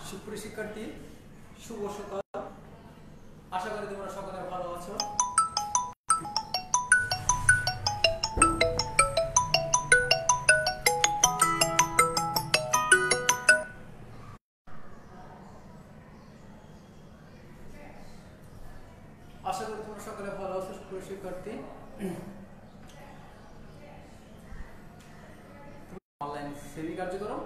সুপ্রিয় শিক্ষার্থী, শুভ সকাল। আশা করি তোমরা সকলে ভালো আছো। আশা করি তোমরা সকলে ভালো আছো। সুপ্রিয় শিক্ষার্থী, অনলাইন শ্রেণী কার্যক্রম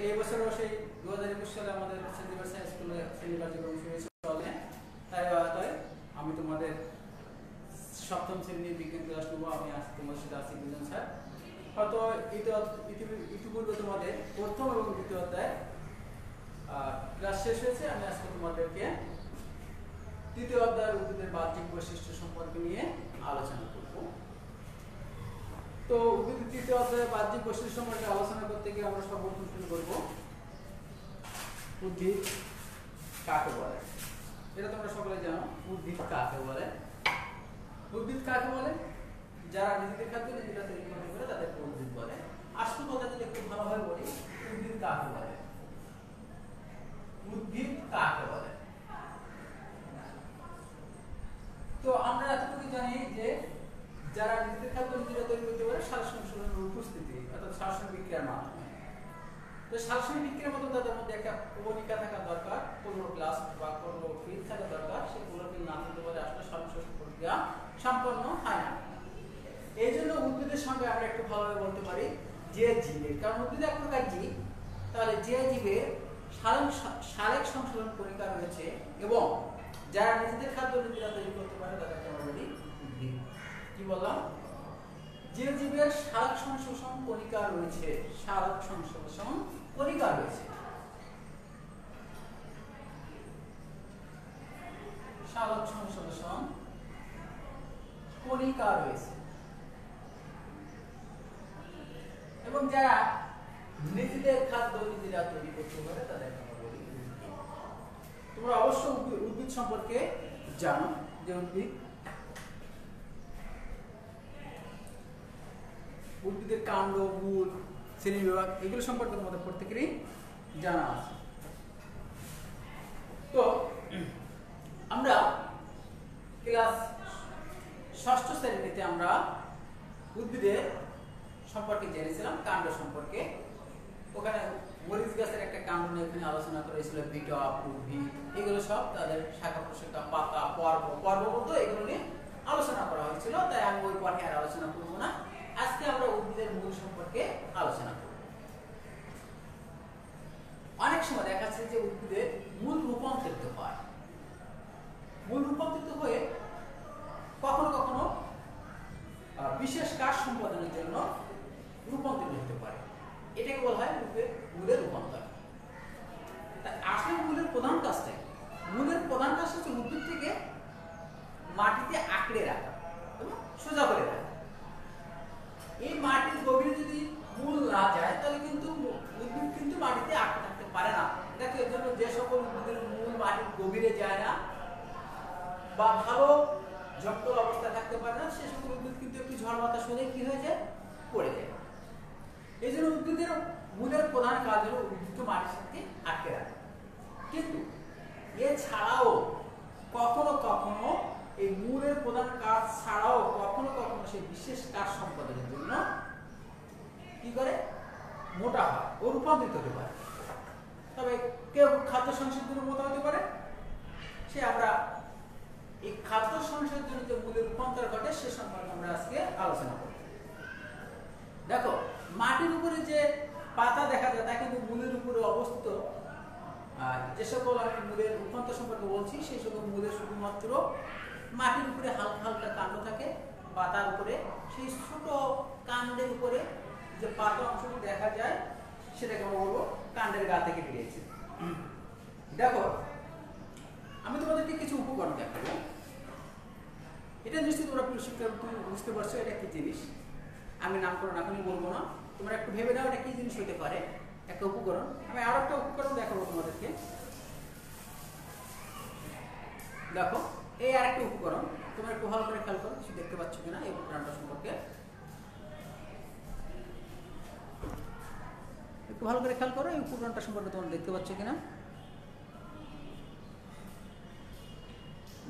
এই বছরও সেই 2021 সালে আমাদের সেন্ট জেভিয়ার্স হাই স্কুলে শ্রেণী কার্যক্রম শুরু হয়েছে। তাই আমি তোমাদের সপ্তম শ্রেণীর বিজ্ঞান ক্লাস নেবো। আমি আজ তোমাদের সাথে আছি দুজন স্যার। হয়তো ইতিপূর্বে তোমাদের প্রথম এবং দ্বিতীয় অধ্যায় ক্লাস শেষ হয়েছে। আমি আজকে তোমাদেরকে তৃতীয় অধ্যায়ের উদ্ভিদের বাহ্যিক বৈশিষ্ট্য সম্পর্কে নিয়ে আলোচনা করব। তো উদ্ভিদের তৃতীয় অধ্যায়ে বাহ্যিক বৈশিষ্ট্য সম্পর্কে আলোচনা করতে গিয়ে আমরা সর্বপ্রথম শুরু করব উদ্ভিদ কাকে বলে। এটা তোমরা সকলে জানো, উদ্ভিদ কাকে বলে। উদ্ভিদ কাকে বলে? যারা নিজেদের খাদ্য নিজেরা তৈরি করতে পারে তাদেরকে উদ্ভিদ বলে। আসল কথা যদি একটু ভালোভাবে বলি, উদ্ভিদ কাকে বলে? উদ্ভিদ কাকে বলে? তো আমরা এতটুকু জানি যে যারা নিজেদের খাদ্য নিজেরা তৈরি করতে পারে সালোক সংশ্লেষণের উপস্থিতি অর্থাৎ শ্বসন বিক্রিয়ার মাধ্যমে। তো শ্বসন বিক্রিয়ার মধ্যে তাদের মধ্যে একটা কণিকা থাকা দরকার, ক্লোরোপ্লাস্ট বা ক্লোরোফিল থাকা দরকার। সেই ক্লোরোফিল না থাকলে পরে আসলে সংশ্লেষণ প্রক্রিয়া সম্পন্ন হয় না। এই জন্য উদ্ভিদের সঙ্গে আমরা একটু ভালোভাবে বলতে পারি যে জীবের, কারণ উদ্ভিদ এক প্রকার জীব, তাহলে যে জীবের সালেক সংশ্লেষণ কণিকা রয়েছে এবং যারা নিজেদের খাদ্য নিজেরা তৈরি করতে পারে তাদেরকে আমরা বলি উদ্ভিদ। কি বললাম? যে জীবের সালোক সংশ্লেষণ কণিকা রয়েছে, সালোক সংশ্লেষণ কণিকা রয়েছে, সালোক সংশ্লেষণ কণিকা রয়েছে এবং যারা নিজেদের খাদ্য নিজেরা তৈরি করতে পারে তাদেরকে আমরা বলি উদ্ভিদ। তোমরা অবশ্যই উদ্ভিদ সম্পর্কে জানো যে উদ্ভিদের কাণ্ড, মূল, শ্রেণীবিভাগ এগুলো সম্পর্কে তোমাদের প্রত্যেকেরই জানা আছে। তো আমরা ক্লাস ষষ্ঠ শ্রেণীতে আমরা উদ্ভিদের সম্পর্কে জেনেছিলাম, কাণ্ড সম্পর্কে। ওখানে মরিচ গাছের একটা কাণ্ড নিয়ে এখানে আলোচনা করেছিল, বিটা, উদ্ভিদ এগুলো সব তাদের শাখা প্রশাখা, পাতা, পর্বত এগুলো নিয়ে আলোচনা করা হয়েছিল। তাই আমি ওই পাঠে আর আলোচনা করবো না। আজকে আমরা উদ্ভিদের মূল সম্পর্কে আলোচনা করব। অনেক সময় দেখা যাচ্ছে যে উদ্ভিদের মূল রূপান্তরিত হয়। মূল রূপান্তরিত হয়ে কখনো কখনো বিশেষ কাজ সম্পাদনের জন্য রূপান্তরিত হতে পারে। এটাকে বলা হয় মূলের রূপান্তর। তাই আসলে মূলের প্রধান কাজটাই, মূলের প্রধান কাজ হচ্ছে উদ্ভিদ থেকে মাটিতে আঁকড়ে রাখা এবং সোজা করে রাখা। এই মাটির গভীরে যদি মূল না যায় তাহলে কিন্তু উদ্ভিদ কিন্তু মাটিতে আটকে থাকতে পারে না। দেখো, এর জন্য যে সকল উদ্ভিদের মূল মাটির গভীরে যায় না বা ভালো জটল অবস্থায় থাকতে পারে না, সে সকল উদ্ভিদ কিন্তু একটু ঝড় বাতাস হলে কি হয়ে যায়? পড়ে যায়। এই জন্য উদ্ভিদের মূলের প্রধান কাজ হলো উদ্ভিদকে মাটির সাথে আটকে রাখা। কিন্তু এছাড়াও কখনো কখনো এই মূলের প্রধান কাজ ছাড়াও কখনো কখনো সেই বিশেষ কাজ সম্পাদনের জন্য কি করে? মোটা হয় ও রূপান্তরিত হতে পারে। তবে কেউ খাদ্য সংশ্লেষের জন্য মোটা হতে পারে। সে আমরা এই খাদ্য সংশ্লেষের জন্য যে মূলের রূপান্তর ঘটে সে সম্পর্কে আমরা আজকে আলোচনা করব। দেখো, মাটির উপরে যে পাতা দেখা যায় তা কিন্তু মূলের উপরে অবস্থিত। যে সকল আমি মূলের রূপান্তর সম্পর্কে বলছি সেই সকল মূলের শুধুমাত্র মাটির উপরে হালকা হালকা কাণ্ড থাকে, পাতার উপরে সেই ছোট কাণ্ডের উপরে যে পাতা অংশটি দেখা যায় সেটাকে আমরা বলবো কাণ্ডের গা থেকে বেরিয়েছে। দেখো, আমি তোমাদেরকে কিছু উপকরণ দেখাবো। এটা নিশ্চয়ই তোমরা বুঝতে পারছো এটা কি জিনিস। আমি নামকরণ এখনই বলবো না, তোমরা একটু ভেবে নাও এটা কি জিনিস হতে পারে। একটা উপকরণ, আমি আরো একটা উপকরণ দেখাবো তোমাদেরকে। দেখো, এই আরেকটা উপকরণ, তোমরা একটু ভালো করে খেয়াল করো, কিছু দেখতে পাচ্ছ কিনা এই উপকরণটা সম্পর্কে। একটু ভালো করে খেয়াল করো এই উপকরণটা সম্পর্কে তোমরা দেখতে পাচ্ছ কিনা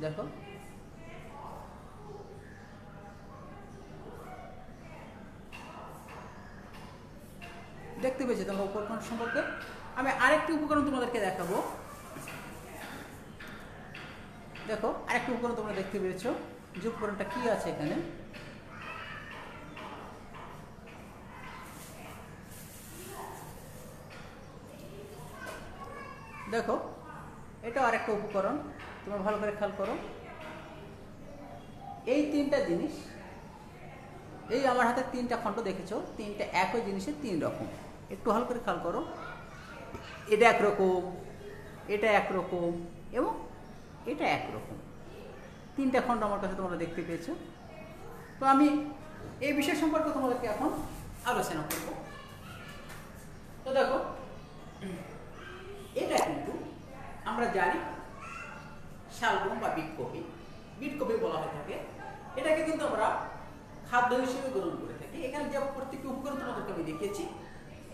দেখো দেখতে পেয়েছি তোমরা উপকরণ সম্পর্কে আমি আরেকটি উপকরণ তোমাদেরকে দেখাবো দেখো আরেকটি উপকরণ তোমরা দেখতে পেয়েছো যে উপকরণটা কি আছে এখানে দেখো এটা আরেকটা উপকরণ তোমরা ভালো করে খেয়াল করো এই তিনটা জিনিস এই আমার হাতে তিনটা খণ্ড দেখেছো তিনটা একই জিনিসের তিন রকম একটু ভালো করে খেয়াল করো এটা একরকম এটা একরকম এবং এটা একরকম তিনটা খণ্ড আমার কাছে তোমরা দেখতে পেয়েছো তো আমি এই বিষয় সম্পর্কে তোমাদেরকে এখন আলোচনা করব তো দেখো এটা কিন্তু আমরা জানি শালগম বা বিটকপি বলা হয়ে থাকে এটাকে কিন্তু আমরা খাদ্য হিসেবে গ্রহণ করে থাকি এখানে যে প্রত্যেকটি উপকরণ তোমাদেরকে আমি দেখিয়েছি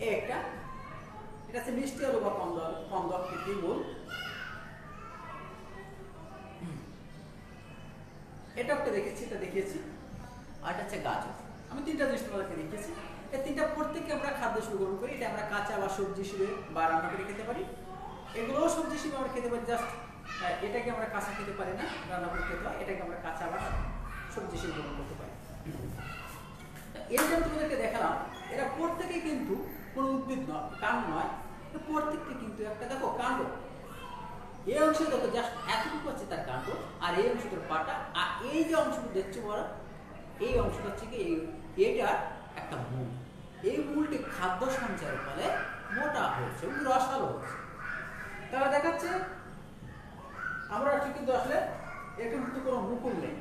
এই একটা এটা হচ্ছে মিষ্টি আলু বা কম আকৃতির মূল এটা একটা দেখেছি এটা দেখিয়েছি আর এটা হচ্ছে গাজর আমি তিনটা জিনিস তোমাদেরকে দেখিয়েছি এই তিনটা প্রত্যেককে আমরা খাদ্য হিসেবে গ্রহণ করি এটা আমরা কাঁচা বা সবজি হিসেবে বা রান্না করে খেতে পারি এগুলোও সবজি হিসেবে আমরা খেতে পারি জাস্ট এটাকে আমরা কাঁচা খেতে পারি না রান্না করে খেতে হয় এটাকে আমরা কাঁচা বা সবজি হিসেবে গ্রহণ করতে পারি এই যে তোমাদেরকে দেখালাম এরা প্রত্যেকেই কিন্তু কোনো উদ্ভিদ নয় কাণ্ড নয় প্রত্যেকটি কিন্তু একটা দেখো কাণ্ড এই অংশে দেখো জাস্ট এতটুকু আছে তার কাণ্ড আর এই অংশটার পাতা আর এই যে অংশটা দেখছো বড় এই অংশটা হচ্ছে কি এইটার একটা মূল এই মূলটি খাদ্য সঞ্চয়ের ফলে মোটা হয়েছে এবং রসালো হচ্ছে তারা দেখাচ্ছে আমরা ঠিক কিন্তু আসলে এটার কিন্তু কোনো মুকুল নেই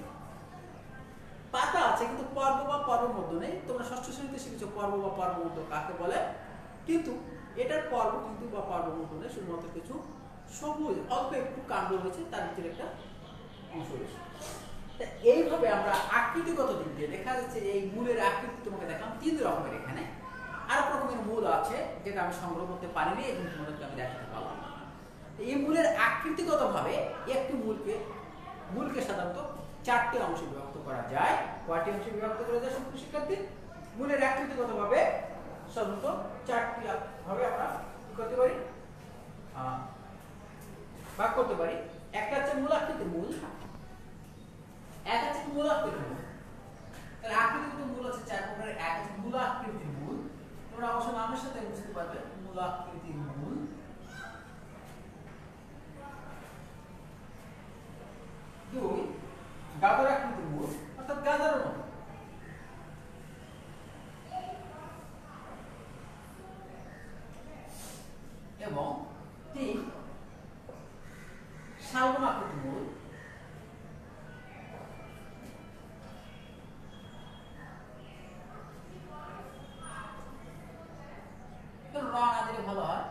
পাতা আছে কিন্তু পর্ব বা পর্বের মধ্যে নেই তোমরা ষষ্ঠ শ্রেণীতে শিখেছো পর্ব বা পর্ব মধ্য কাকে বলে কিন্তু এটার পর্ব কিন্তু বা পর্ব মধ্য নেই শুধুমাত্র কিছু সবুজ অল্প একটু কাণ্ড রয়েছে তার ভিতরে একটা অংশ রয়েছে এইভাবে আমরা আকৃতিগত দিক দিয়ে দেখা যাচ্ছে এই মূলের আকৃতি তোমাকে দেখলাম তিন রকমের এখানে আরেক রকমের মূল আছে যেটা আমি সংগ্রহ করতে পারিনি এবং তোমাদেরকে আমি দেখাতে পারলাম এই মূলের আকৃতিগত ভাবে একটি মূলকে সাধারণত চারটি অংশে বিভক্ত করা যায় কয়টি অংশে বিভক্ত করা যায় সুপ্রিয় শিক্ষার্থী মূলের আকৃতিগত ভাবে সাধারণত চারটি ভাবে আমরা কি করতে পারি ভাগ করতে পারি একটা হচ্ছে মূল আকৃতির মূল এক হচ্ছে মূল আকৃতির মূল তাহলে আকৃতিগত মূল আছে চার প্রকারের এক হচ্ছে মূল আকৃতির মূল তোমরা অবশ্যই নামের সাথে বুঝতে পারবে মূল আকৃতির মূল দুই গাজর আকৃতির মূল অর্থাৎ গাজরের মতো এবং তিন শালগম আকৃতির মূল রং না দিলে ভালো হয়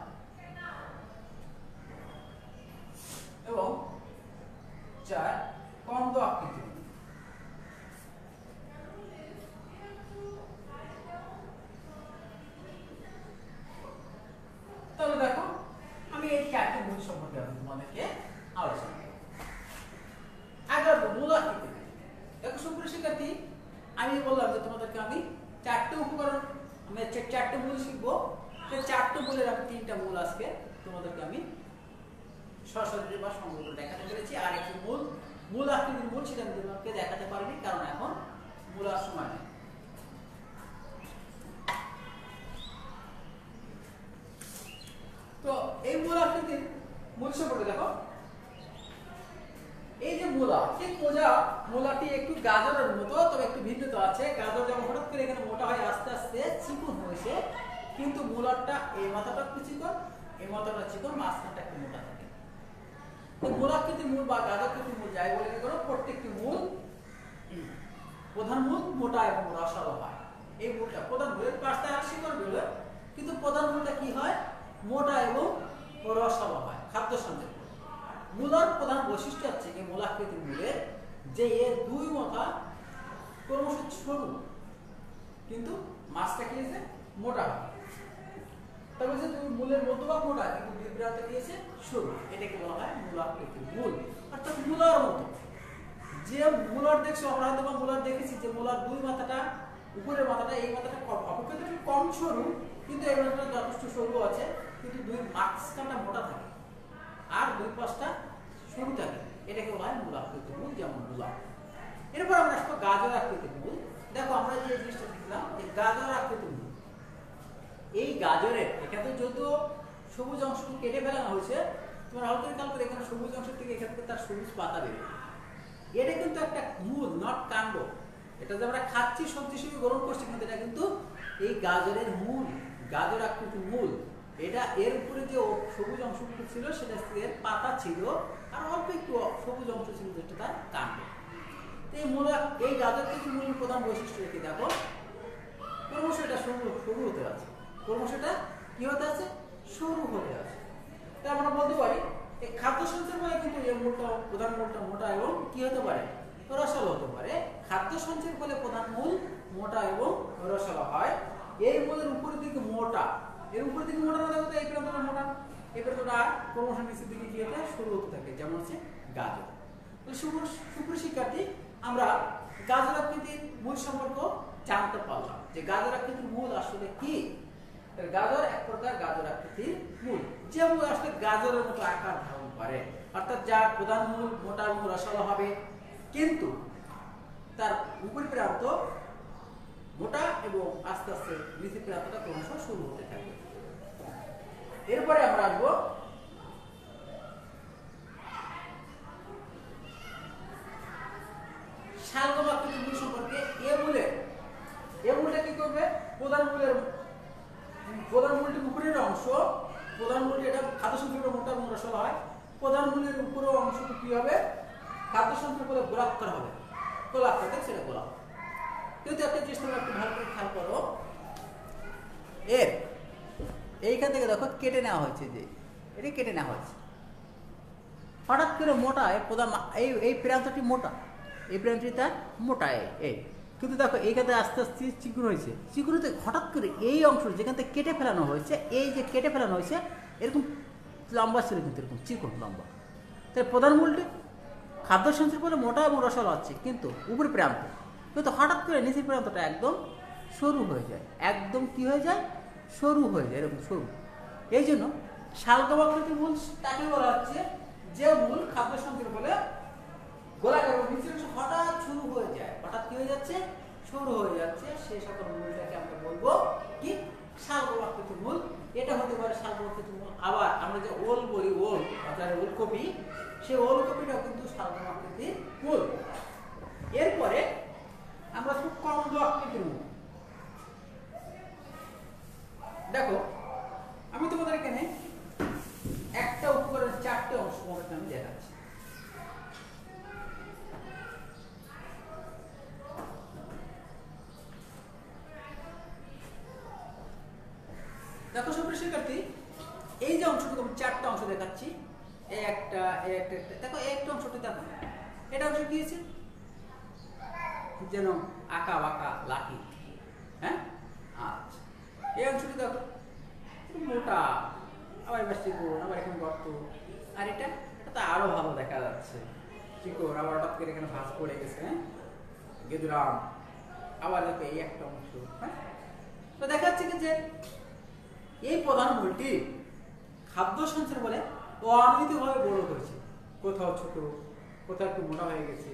এবং চার কন্দ আকৃতির তবে দেখো আমি এই চারটি মূল সম্পর্কে তোমাদেরকে আলোচনা করব আগে মূল আকৃতি দেখো সুপ্রিয় শিক্ষার্থী আমি বললাম যে তোমাদেরকে আমি চারটি উপকরণ আমি চারটি মূল শিখবো সেই চারটি মূলের আমি তিনটা মূল আজকে তোমাদেরকে আমি সরাসরি বা সংগ্রহ করে দেখাতে পেরেছি আর একটি মূল আকৃতির মূল সেটা আমি তোমাকে দেখাতে পারিনি কারণ এখন মূল আর সময় নেই তো এই মূল আকৃতির মূল সম্পর্কে দেখো এই যে মূলা ঠিক মূলাটি একটু গাজরের মতো তবে একটু ভিন্নতা আছে গাজর যেমন হঠাৎ করে এখানে মোটা হয় আস্তে আস্তে চিকন হয়েছে কিন্তু মূলাটা এই মাথাটা একটু চিকন এই মাথাটা চিকন মাঝখানটা একটু মোটা থাকে মূলাকৃতির মূল বা গাজরকৃতির মূল যাই বলে কি করো প্রত্যেকটি মূল প্রধান মূল মোটা এবং রসালো হয় এই মূলটা প্রধান মূলের পাশে আর শিকড় বেরোয় কিন্তু প্রধান মূলটা কি হয় মোটা এবং রসালো হয় খাদ্য সঞ্চয় মূলার প্রধান বৈশিষ্ট্য হচ্ছে কি মূলাকৃতির মূলের যে এর দুই মাথা ক্রমশ সরু কিন্তু মাছটা কি হয়েছে মোটা হয় তবে যে তুমি মূলের মধ্যভাগ মোটা কিন্তু দুই প্রান্ত দিয়েছে সরু, এটাকে বলা হয় মূলাকৃতির মূল, অর্থাৎ মূলার মতো। যে মূলার দেখছো আমরা হয়তো বা মূলার দেখেছি যে মূলার দুই মাথাটা, উপরের মাথাটা, এই মাথাটা অপেক্ষাকৃত একটু কম সরু, কিন্তু এই মাথাটা যথেষ্ট সরু আছে, কিন্তু দুই মাঝখানটা মোটা থাকে আর দুই পাশটা সরু থাকে, এটাকে বলা হয় মূলাকৃতির মূল, যেমন মূলা। এরপর আমরা আসবো গাজর আকৃতির মূল। দেখো আমরা যে জিনিসটা দেখলাম যে গাজর আকৃতির মূল, এই গাজরের এখানে যদিও সবুজ অংশটি কেটে ফেলানো হয়েছে, তোমার হালকা খেয়াল করে এখানে সবুজ অংশ থেকে এখান থেকে তার সবুজ পাতা বেরোয়, এটা কিন্তু একটা মূল, নট কাণ্ড। এটা যে আমরা খাচ্ছি সবজি হিসেবে গ্রহণ করছি, কিন্তু এটা কিন্তু এই গাজরের মূল, গাজর আকৃতির মূল। এটা এর উপরে যে সবুজ অংশটুকু ছিল সেটা এর পাতা ছিল, আর অল্প একটু সবুজ অংশ ছিল যেটা তার কাণ্ড। এই মূল, এই গাজর কিন্তু মূল প্রধান বৈশিষ্ট্য রেখে দেখো ক্রমশ এটা সরু হতে আছে, ক্রমশ এটা কি হতে আছে, সরু হতে আছে। তাই আমরা বলতে পারি এই খাদ্য সঞ্চয় ফলে কিন্তু এই মূলটা, প্রধান মূলটা মোটা এবং কি হতে পারে, রসালো হতে পারে। খাদ্য সঞ্চয়ের ফলে প্রধান মূল মোটা এবং রসালো হয়। এই মূলের উপরের দিকে মোটা, এর উপরের দিকে মোটা না দেখো এই প্রান্তটা মোটা, এই প্রান্তটা ক্রমশ নিচের দিকে কি হতে শুরু হতে থাকে, যেমন হচ্ছে গাজর। তো সুপ্রিয় শিক্ষার্থী, আমরা গাজর আকৃতির মূল সম্পর্ক জানতে পারলাম যে গাজর আকৃতির মূল আসলে কি। গাজর এক প্রকার গাজর আকৃতির মূল, যে মূল আসলে গাজরের মতো আকার ধারণ করে, অর্থাৎ যার প্রধান মূল মোটা এবং রসালো হবে, কিন্তু তার উপরি প্রান্ত মোটা এবং আস্তে আস্তে নিচের প্রান্তটা ক্রমশ শুরু হতে থাকে। এরপরে আমরা আসবো শালগম আকৃতির মূল সম্পর্কে। এ মূলটা কি করবে, প্রধান মূলটি উপরের অংশ, প্রধান মূলটি এটা খাদ্য সঞ্চয় মোটা এবং রসালো হয়, প্রধান মূলের উপরের অংশটি কি হবে, খাদ্য সঞ্চয় করে গোলাকার হবে, গোলাকার দেখছে এটা গোলাপ। কিন্তু একটা জিনিস তোমরা একটু ভালো করে খেয়াল করো, এর এইখান থেকে দেখো কেটে নেওয়া হয়েছে, যে এটা কেটে নেওয়া হয়েছে, হঠাৎ করে মোটা প্রধান এই প্রান্তটি মোটা, এই প্রান্তটি তার মোটা এই, কিন্তু দেখো এইখানে আস্তে আস্তে চিকুন হয়েছে, চিকুনতে হঠাৎ করে এই অংশ যেখান থেকে কেটে ফেলানো হয়েছে, এই যে কেটে ফেলানো হয়েছে এরকম লম্বা ছিল, কিন্তু এরকম চিকুন লম্বা। তাই প্রধান মূলটি খাদ্য সঞ্চয় ফলে মোটা এবং রসালো আছে, কিন্তু উপরে প্রান্ত, কিন্তু হঠাৎ করে নিচের প্রান্তটা একদম সরু হয়ে যায়, একদম কি হয়ে যায়, সরু হয়ে যায়, এরকম সরু। এই জন্য শালগম আকৃতির মূল তাকে বলা হচ্ছে যে মূল খাদ্য সঞ্চয় ফলে গোলাকার এবং নিচের অংশ হঠাৎ শুরু হয়ে যায়, হঠাৎ কি হয়ে যাচ্ছে, শুরু হয়ে যাচ্ছে, সেই সকল মূলটাকে আমরা বলবো কি, শালগম আকৃতির মূল। এটা হতে পারে শালগম আকৃতির মূল। আবার আমরা যে ওল বলি, ওল অর্থাৎ ওলকপি, সেই ওলকপিটাও কিন্তু শালগম আকৃতির মূল। এরপরে আমরা খুব কন্দ আকৃতির মূল। দেখো আমি তোমাদের এখানে একটা উপকরণের চারটে অংশ তোমাদেরকে আমি দেখাচ্ছি। দেখো সুপ্রিয় শিক্ষার্থী, এই যে অংশটুকু আমি চারটা অংশ দেখাচ্ছি, এই একটা দেখো, এই একটা অংশটি দেখো, এটা অংশ কি হয়েছে, যেন আঁকা বাঁকা লাঠি, হ্যাঁ, আচ্ছা, এই অংশটি দেখো মোটা, আবার এবার চিকন, আবার এখানে গর্ত, আর এটা তো আরো ভালো দেখা যাচ্ছে, চিকন, আবার হঠাৎ করে এখানে ভাঁজ পড়ে গেছে, হ্যাঁ, গেদুরাম, আবার দেখো এই একটা অংশ, হ্যাঁ। তো দেখা যাচ্ছে কি যে এই প্রধান মূলটি খাদ্য সঞ্চয় বলে অনিয়মিতভাবে বড় হয়েছে, কোথাও ছোট, কোথাও একটু মোটা হয়ে গেছে,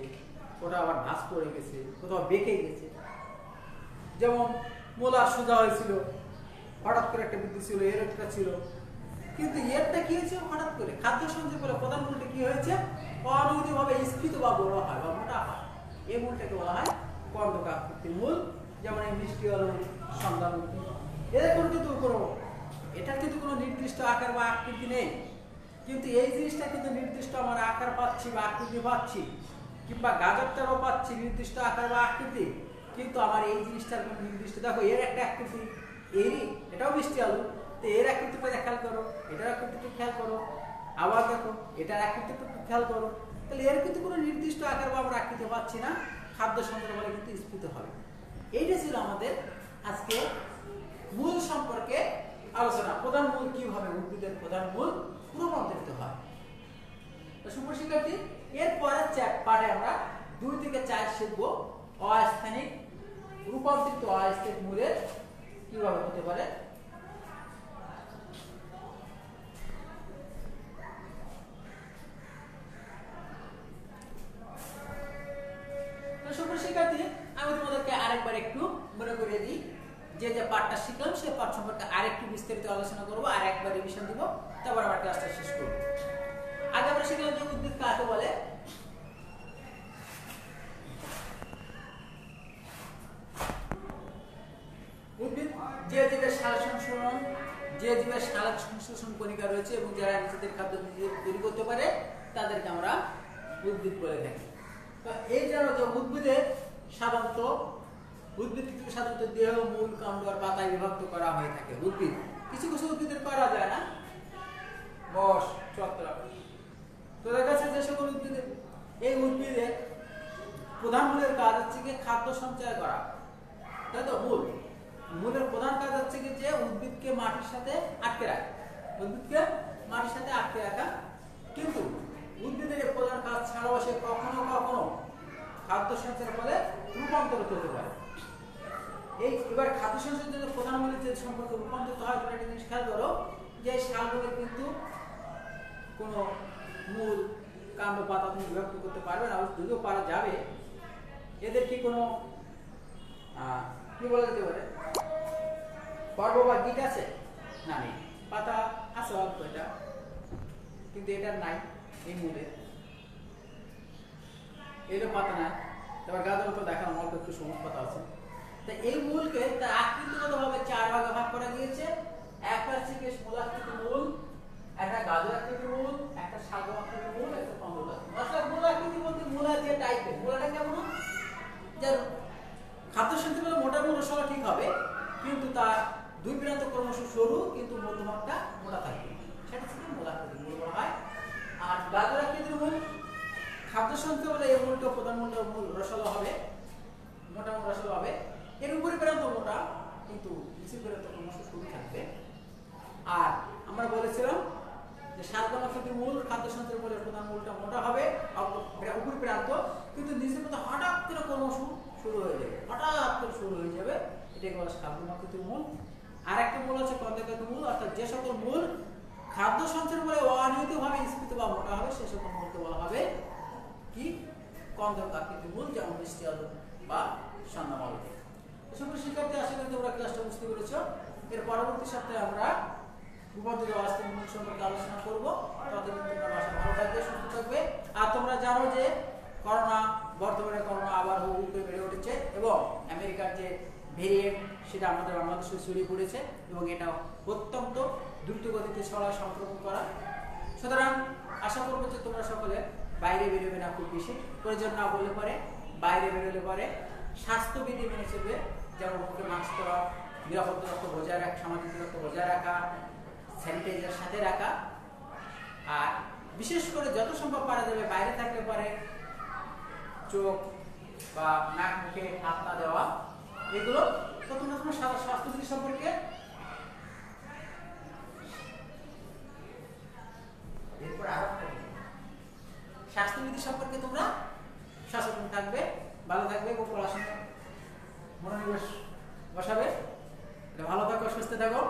কোথাও আবার ভাঁজ পড়ে গেছে, কোথাও বেঁকে গেছে। যেমন মোলা সোজা হয়েছিল, হঠাৎ করে একটা বৃদ্ধি ছিল, এর একটা ছিল, কিন্তু এরটা কি হয়েছে, হঠাৎ করে খাদ্য সঞ্চয় বলে প্রধান মূলটি কি হয়েছে, অনিয়মিতভাবে স্ফীত বা বড় হয় বা মোটা হয়। এই মূলটাকে বলা হয় কন্দক আকৃতির মূল। যেমন এই মিষ্টি আলু, সন্ধ্যামুখী, এদের এটার কিন্তু কোনো নির্দিষ্ট আকার বা আকৃতি নেই, কিন্তু এই জিনিসটা কিন্তু নির্দিষ্ট আমার আকার পাচ্ছি বা আকৃতি পাচ্ছি, কিংবা গাজরটারও পাচ্ছি নির্দিষ্ট আকার বা আকৃতি, কিন্তু আমার এই জিনিসটার কোনো নির্দিষ্ট, দেখো এর একটা আকৃতি, এরই এটাও মিষ্টি আলু, তো এর আকৃতিটা খেয়াল করো, এটার আকৃতিটা খেয়াল করো, আবার দেখো এটার আকৃতিটা খেয়াল করো, তাহলে এর কিন্তু কোনো নির্দিষ্ট আকার বা আমরা আকৃতি পাচ্ছি না, খাদ্য সঞ্চয় বলে কিন্তু স্ফীত হবে। এইটা ছিল আমাদের আজকে মূল সম্পর্কে আলোচনা। প্রধান মূল কি হবে? উদ্ভিদের প্রধান মূল রূপান্তরিত হয়। তো সুপ্রিয় শিক্ষার্থী, এর পরের পাঠে আমরা 2 থেকে 4 শিখব অস্থানিক রূপান্তরিত অস্থায়ী মূলের কিভাবে হতে পারে। তো সুপ্রিয় শিক্ষার্থী, আমি তোমাদেরকে আরেকবার একটু মনে করিয়ে দিই যে পাঠটা শিখলাম সেই পাঠ সম্পর্কে আরেকটু বিস্তারিত আলোচনা করব, আর একবার রিভিশন দিব, তারপর আমরা ক্লাসটা শেষ করব। আগে আমরা শিখলাম যে উদ্ভিদ কাকে বলে। উদ্ভিদ যে জীবের সালোক সংশ্লেষণ কণিকা রয়েছে এবং যারা নিজেদের খাদ্য নিজে তৈরি করতে পারে তাদেরকে আমরা উদ্ভিদ বলে থাকি। তো এই জানো যে উদ্ভিদ সাধারণত দেহ, মূল, কাণ্ড আর পাতায় বিভক্ত করা হয়ে থাকে। উদ্ভিদ কিছু কিছু উদ্ভিদের করা যায় না, বস, ছত্রাক। তো দেখা যাচ্ছে যে সকল উদ্ভিদের প্রধান মূলের কাজ হচ্ছে কি খাদ্য সঞ্চয় করা, তাই তো। মূলের প্রধান কাজ হচ্ছে কি যে উদ্ভিদকে মাটির সাথে আটকে রাখা। কিন্তু উদ্ভিদের এই প্রধান কাজ ছাড়াও সে কখনো কখনো খাদ্য সঞ্চয়ের ফলে রূপান্তরিত হতে পারে। এবার খাদ্য সঞ্চয়ের জন্য প্রধান মূলের যে সম্পর্কে রূপান্তরিত হয়, তোমরা একটা জিনিস খেয়াল করো যে শালগুলো কিন্তু কোনো মূল, কাণ্ড, পাতা তুমি বিভক্ত করতে পারবে না, যদিও পারা যাবে। এদের কি কোনো কি বলা যেতে পারে পর্ব বা গিট আছে? না, নেই। পাতা আছে অল্প, এটা কিন্তু এটা নাই। এই মূলে এরও পাতা নাই। এবার গাছের মতো দেখানো অল্প একটু সবুজ পাতা আছে। তো এই মূলকে তার আকৃতিগতভাবে 4 ভাগে ভাগ করা গিয়েছে। একটা হচ্ছে মূলাকৃতি মূল, একটা গাজর আকৃতি মূল, একটা সাগর আকৃতি মূল, একটা কমল আকৃতি। আসলে মূলাকৃতি বলতে মূলা যে টাইপের, মূলাটা কেমন? যার খাদ্য সঞ্চয় বলে মোটা মূল রসলা ঠিক হবে, কিন্তু তার 2 প্রান্ত ক্রমশ সরু কিন্তু মধ্যভাগটা মোটা থাকবে, সেটা থেকে মূলাকৃতি মূল বলা হয়। আর গাজর আকৃতির মূল খাদ্য সঞ্চয় বলে এই মূলটা প্রধান মূল রসলা হবে, মোটা মূল রসলা হবে। এর উপরে প্রান্ত মোটা কিন্তু নিচের প্রান্ত ক্রমশ সরু থাকবে। আর আমরা বলেছিলাম যে সাতগণ আকৃতির মূল খাদ্য সঞ্চয় বলে প্রধান মূলটা মোটা হবে, উপর প্রান্ত কিন্তু নিচের প্রান্ত হঠাৎ করে ক্রমশ শুরু হয়ে যাবে, এটাকে বলা হয় সাতগণ আকৃতির মূল। আর একটা মূল আছে কন্দ্রাকৃতি মূল, অর্থাৎ যে সকল মূল খাদ্য সঞ্চয় বলে অনিয়মিতভাবে স্ফীত বা মোটা হবে সে সকল মূলকে বলা হবে কি কন্দ্রাকৃতি মূল, যেমন মিষ্টি আলু বা সন্ধ্যামালতি। সুপ্রিয় শিক্ষার্থী, আশা করি তোমরা ক্লাসটা বুঝতে পেরেছো। এর পরবর্তী সপ্তাহে আমরা রূপান্তরিত অস্থায়ী মূল সম্পর্কে আলোচনা করব। ততদিন তোমরা বাসায় ভালো থাকবে, সুস্থ থাকবে। আর তোমরা জানো যে বর্তমানে করোনা আবার হুহু করে বেড়ে উঠেছে এবং আমেরিকার যে ভেরিয়েন্ট সেটা আমাদের বাংলাদেশে ছড়িয়ে পড়েছে এবং এটা অত্যন্ত দ্রুত গতিতে সংক্রমণ করা। সুতরাং আশা করবো যে তোমরা সকলে বাইরে বেরোবে না, খুব বেশি প্রয়োজন না বললে পরে বাইরে বেরোলে পরে স্বাস্থ্যবিধি মেনে চলবে, যেমন মুখে মাস্ক পরা, নিরাপদ দূরত্ব বজায় রাখা, সামাজিক দূরত্ব বজায় রাখা, স্যানিটাইজার সাথে রাখা। আর বিশেষ করে যত সম্ভব পারা যাবে বাইরে থাকলে পরে চোখ বা নাক মুখে হাত না দেওয়া, এগুলো তো তোমরা তোমার স্বাস্থ্যবিধি সম্পর্কে তোমরা সচেতন থাকবে, ভালো থাকবে এবং পড়াশোনা মনোনিবেশ বসাবে। ভালো থাকো, সুস্থ থাকো।